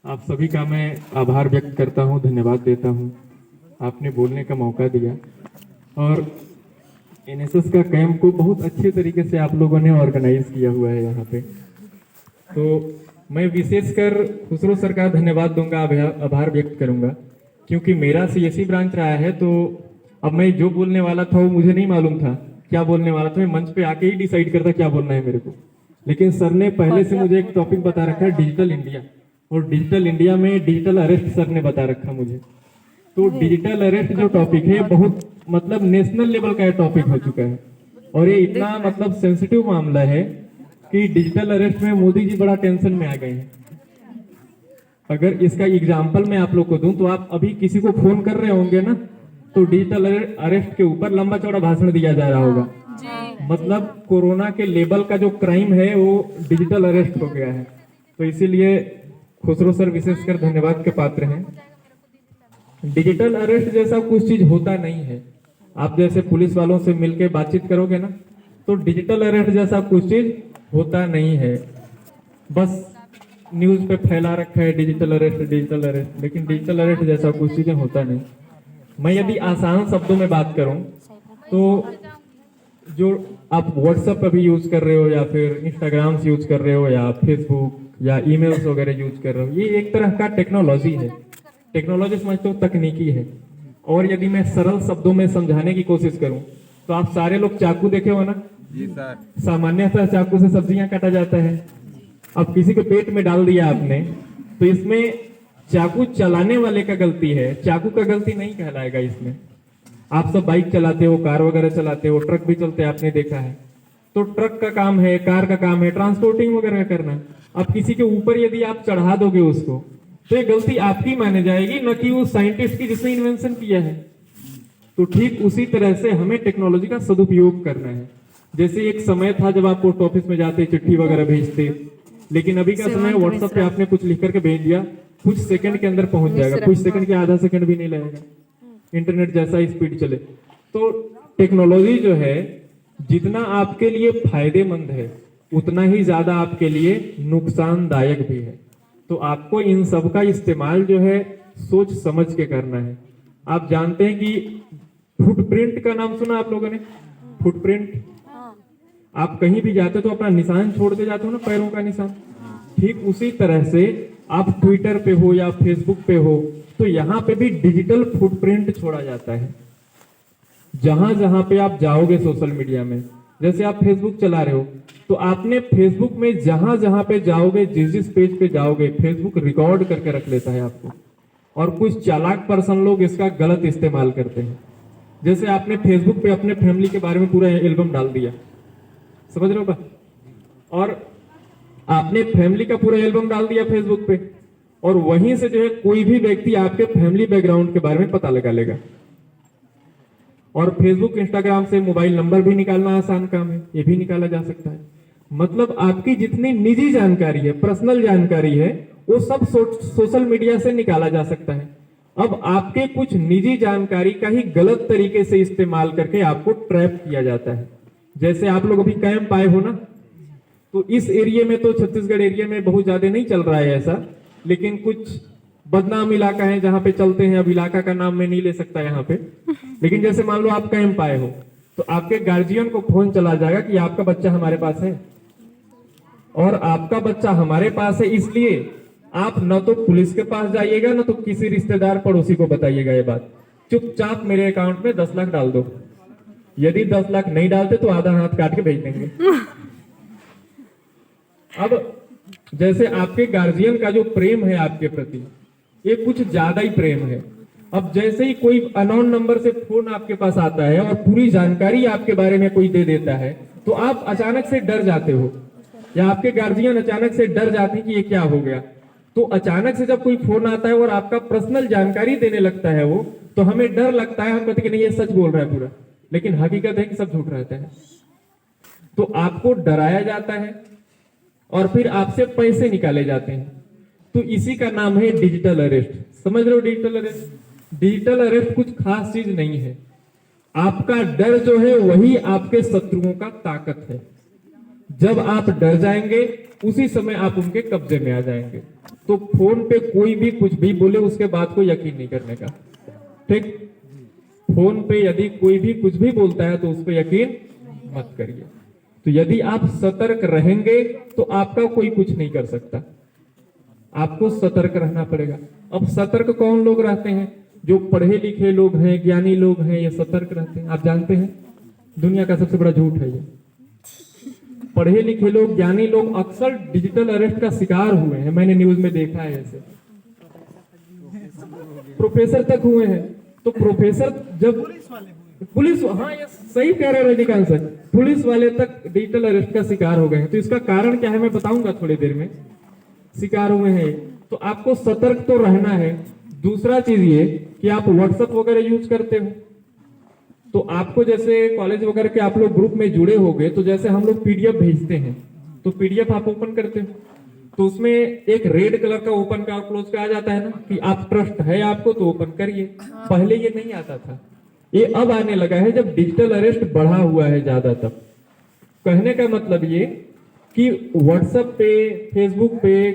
आप सभी का मैं आभार व्यक्त करता हूं, धन्यवाद देता हूं। आपने बोलने का मौका दिया और एनएसएस का कैंप को बहुत अच्छे तरीके से आप लोगों ने ऑर्गेनाइज किया हुआ है यहाँ पे। तो मैं विशेषकर खुसरो सर का धन्यवाद दूंगा, आभार व्यक्त करूंगा, क्योंकि मेरा सीएससी ब्रांच रहा है। तो अब मैं जो बोलने वाला था वो मुझे नहीं मालूम था क्या बोलने वाला था। मैं मंच पे आके ही डिसाइड करता क्या बोलना है मेरे को, लेकिन सर ने पहले से मुझे एक टॉपिक बता रखा है, डिजिटल इंडिया। और डिजिटल इंडिया में डिजिटल अरेस्ट सर ने बता रखा मुझे। तो डिजिटल अरेस्ट जो टॉपिक है बहुत मतलब नेशनल लेवल का टॉपिक हो चुका है और ये इतना मतलब सेंसिटिव मामला है कि डिजिटल अरेस्ट में मोदी जी बड़ा टेंशन में आ गए हैं। अगर इसका एग्जाम्पल मैं आप लोग को दूं तो आप अभी किसी को फोन कर रहे होंगे ना, तो डिजिटल अरेस्ट के ऊपर लंबा चौड़ा भाषण दिया जा रहा होगा। मतलब कोरोना के लेवल का जो क्राइम है वो डिजिटल अरेस्ट हो गया है। तो इसीलिए खुसरो सर विशेषकर धन्यवाद के पात्र हैं। डिजिटल अरेस्ट जैसा कुछ चीज होता नहीं है। आप जैसे पुलिस वालों से मिलकर बातचीत करोगे ना, तो डिजिटल अरेस्ट जैसा कुछ चीज होता नहीं है। बस न्यूज पे फैला रखा है डिजिटल अरेस्ट, लेकिन डिजिटल अरेस्ट जैसा कुछ चीजें होता नहीं। मैं यदि आसान शब्दों में बात करूं तो जो आप व्हाट्सएप पर भी यूज कर रहे हो या फिर इंस्टाग्राम से यूज कर रहे हो या फेसबुक या ईमेल्स वगैरह यूज कर रहे हो, ये एक तरह का टेक्नोलॉजी है। टेक्नोलॉजी समझते हो, तकनीकी है। और यदि मैं सरल शब्दों में समझाने की कोशिश करूं तो आप सारे लोग चाकू देखे हो ना जी सर। सामान्यतः चाकू से सब्जियां काटा जाता है। अब किसी को पेट में डाल दिया आपने, तो इसमें चाकू चलाने वाले का गलती है, चाकू का गलती नहीं कहलाएगा इसमें। आप सब बाइक चलाते हो, कार वगैरह चलाते हो, ट्रक भी चलते हैं, आपने देखा है। तो ट्रक का काम है, कार का काम है ट्रांसपोर्टिंग वगैरह करना। अब किसी के ऊपर यदि आप चढ़ा दोगे उसको, तो ये गलती आपकी मानी जाएगी, न कि उस साइंटिस्ट की जिसने इन्वेंशन किया है। तो ठीक उसी तरह से हमें टेक्नोलॉजी का सदुपयोग करना है। जैसे एक समय था जब आप पोस्ट ऑफिस में जाते, चिट्ठी वगैरह भेजते, लेकिन अभी का समय व्हाट्सएप पे आपने कुछ लिख करके भेज दिया, कुछ सेकंड के अंदर पहुंच जाएगा, कुछ सेकंड के आधा सेकंड भी नहीं लगेगा, इंटरनेट जैसा स्पीड चले। तो टेक्नोलॉजी जो है जितना आपके लिए फायदेमंद है उतना ही ज्यादा आपके लिए नुकसानदायक भी है। तो आपको इन सब का इस्तेमाल जो है सोच समझ के करना है। आप जानते हैं कि फुटप्रिंट का नाम सुना आप लोगों ने? फुटप्रिंट, आप कहीं भी जाते तो अपना निशान छोड़ते जाते हो ना, पैरों का निशान। ठीक उसी तरह से आप ट्विटर पे हो या फेसबुक पे हो तो यहाँ पे भी डिजिटल फुटप्रिंट छोड़ा जाता है। जहां जहां पे आप जाओगे सोशल मीडिया में, जैसे आप फेसबुक चला रहे हो तो आपने फेसबुक में जहां जहां पे जाओगे, जिस पेज पे जाओगे, फेसबुक रिकॉर्ड करके रख लेता है आपको। और कुछ चालाक पर्सन लोग इसका गलत इस्तेमाल करते हैं। जैसे आपने फेसबुक पे अपने फैमिली के बारे में पूरा एल्बम डाल दिया, समझ रहे हो का? और आपने फैमिली का पूरा एल्बम डाल दिया फेसबुक पे, और वहीं से जो है कोई भी व्यक्ति आपके फैमिली बैकग्राउंड के बारे में पता लगा लेगा। और फेसबुक इंस्टाग्राम से मोबाइल नंबर भी निकालना आसान काम है, ये भी निकाला जा सकता है। मतलब आपकी जितनी निजी जानकारी है, पर्सनल जानकारी है, वो सब सोशल मीडिया से निकाला जा सकता है। अब आपके कुछ निजी जानकारी का ही गलत तरीके से इस्तेमाल करके आपको ट्रैप किया जाता है। जैसे आप लोग अभी कैंप आए हो ना, तो इस एरिया में तो छत्तीसगढ़ एरिया में बहुत ज्यादा नहीं चल रहा है ऐसा, लेकिन कुछ बदनाम इलाका है जहां पे चलते हैं। अब इलाका का नाम मैं नहीं ले सकता यहाँ पे, लेकिन जैसे मान लो आप कैंप आए हो तो आपके गार्जियन को फोन चला जाएगा कि आपका बच्चा हमारे पास है, और आपका बच्चा हमारे पास है इसलिए आप न तो पुलिस के पास जाइएगा न तो किसी रिश्तेदार पड़ोसी को बताइएगा ये बात। चुपचाप मेरे अकाउंट में 10 लाख डाल दो। यदि 10 लाख नहीं डालते तो आधा हाथ काट के भेज देंगे। अब जैसे आपके गार्जियन का जो प्रेम है आपके प्रति, ये कुछ ज्यादा ही प्रेम है। अब जैसे ही कोई अननोन नंबर से फोन आपके पास आता है और पूरी जानकारी आपके बारे में कोई दे देता है, तो आप अचानक से डर जाते हो, या आपके गार्जियन अचानक से डर जाते हैं कि ये क्या हो गया। तो अचानक से जब कोई फोन आता है और आपका पर्सनल जानकारी देने लगता है वो, तो हमें डर लगता है, हम कहते हैं कि नहीं ये सच बोल रहा है पूरा, लेकिन हकीकत है कि सब झूठ रहता है। तो आपको डराया जाता है और फिर आपसे पैसे निकाले जाते हैं। तो इसी का नाम है डिजिटल अरेस्ट। समझ रहे हो डिजिटल अरेस्ट? डिजिटल अरेस्ट कुछ खास चीज नहीं है। आपका डर जो है वही आपके शत्रुओं का ताकत है। जब आप डर जाएंगे उसी समय आप उनके कब्जे में आ जाएंगे। तो फोन पे कोई भी कुछ भी बोले उसके बात को यकीन नहीं करने का, ठीक। फोन पे यदि कोई भी कुछ भी बोलता है तो उस पर यकीन मत करिए। तो यदि आप सतर्क रहेंगे तो आपका कोई कुछ नहीं कर सकता, आपको सतर्क रहना पड़ेगा। अब सतर्क कौन लोग रहते हैं? जो पढ़े लिखे लोग हैं, ज्ञानी लोग हैं, ये सतर्क रहते हैं। आप जानते हैं दुनिया का सबसे बड़ा झूठ है ये। पढ़े लिखे लोग, ज्ञानी लोग अक्सर डिजिटल अरेस्ट का शिकार हुए हैं, मैंने न्यूज में देखा है ऐसे। प्रोफेसर तक हुए हैं। तो प्रोफेसर जब पुलिस, हाँ ये सही कह रहे हैं रजनीकांत सर, पुलिस वाले तक डिजिटल अरेस्ट का शिकार हो गए हैं। तो इसका कारण क्या है मैं बताऊंगा थोड़ी देर में। शिकार हुए हैं तो आपको सतर्क तो रहना है। दूसरा चीज ये कि आप व्हाट्सएप वगैरह यूज करते हो, तो आपको जैसे कॉलेज वगैरह के आप लोग ग्रुप में जुड़े हो गए, तो जैसे हम लोग पीडीएफ भेजते हैं तो पीडीएफ आप ओपन करते हो, तो उसमें एक रेड कलर का ओपन का क्लोज का आ जाता है ना कि आप ट्रस्ट है आपको तो ओपन करिए। पहले ये नहीं आता था, ये अब आने लगा है जब डिजिटल अरेस्ट बढ़ा हुआ है ज्यादा। तब कहने का मतलब ये कि व्हाट्सएप पे, फेसबुक पे